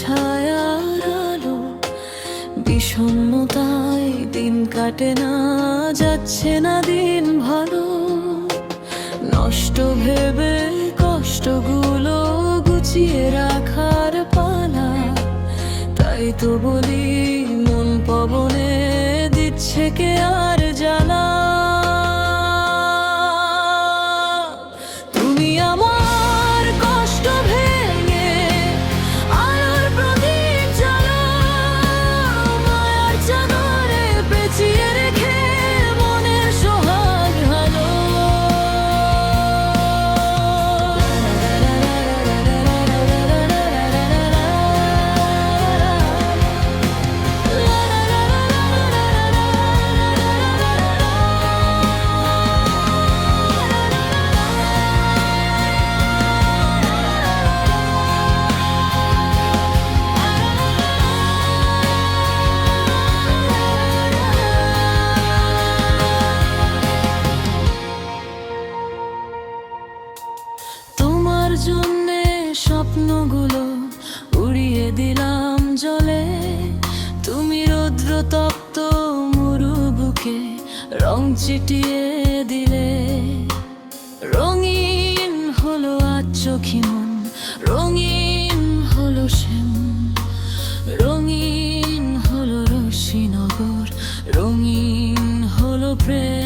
ছায়ার আলো, বিষণ্ণতায় দিন কাটে না, যাচ্ছে না দিন ভালো। নষ্ট ভেবে কষ্টগুলো গুছিয়ে রাখার পালা, তাই তো বলি মন পবনে দিচ্ছে কে আর জ্বালা। তুমি আমার কষ্ট ভেঙে আলোর প্রদীপ জ্বালাও, মায়ার চাদরে পেঁচিয়ে রেখে মনের সোহাগ হালো। তোমার জন্যে স্বপ্নগুলো উড়িয়ে দিলাম জলে, তুমি রৌদ্র তপ্ত মরু বুকে রং ছিটিয়ে দিলে। রঙিন হলো আজ চোখি মন, রঙিন হলো শ্যাম, রঙিন হলো রশ্মিনগর, রঙিন হলো প্রেম।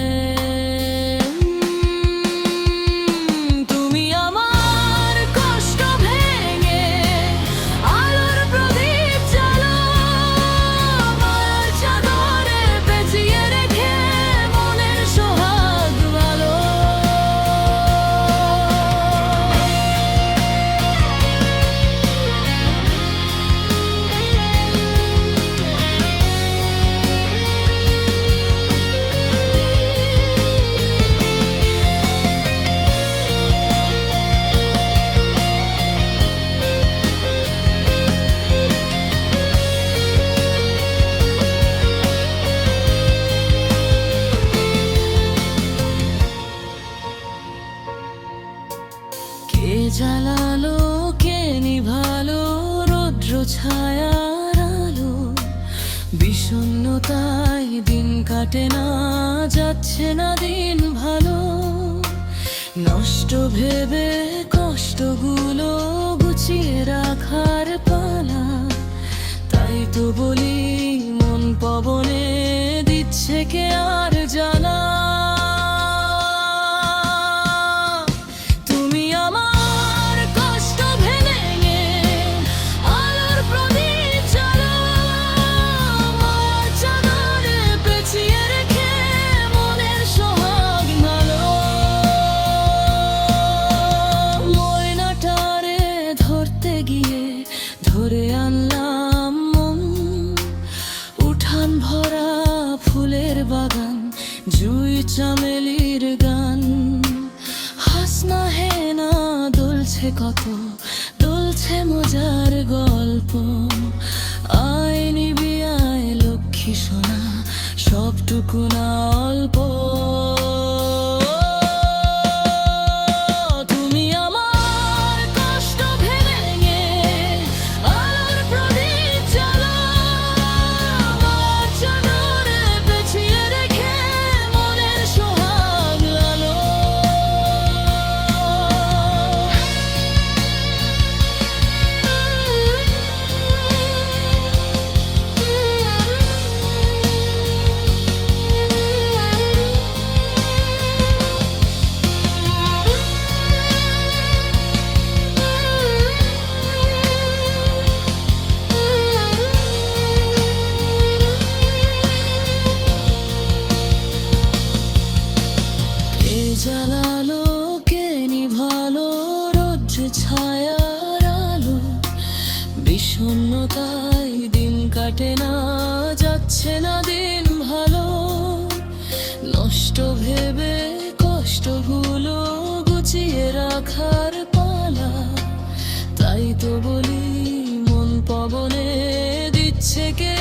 কে জ্বালালো কে নিভালো রৌদ্র ছায়ার আলো, বিষণ্ণতায় দিন কাটে না, যাচ্ছে না দিন ভালো। নষ্ট ভেবে কষ্টগুলো গুছিয়ে রাখার পালা, তাই তো বলি মন পবনে দিচ্ছে কে আর জ্বালা। ধরে আনলাম মন, উঠান ভরা ফুলের বাগান, জুই চামেলির গান। হাসনা হেনা দুলছে কত, দুলছে মজার গল্প। আয় নিবি আয় লক্ষ্মী সোনা, সবটুকু না অল্প। জ্বালালো কে নিভালো রৌদ্র ছায়ার আলো, বিষণ্ণতায় দিন কাটে না, যাচ্ছে না দিন ভালো। নষ্ট ভেবে কষ্টগুলো গুছিয়ে রাখার পালা, তাই তো বলি মন পবনে দিচ্ছে কে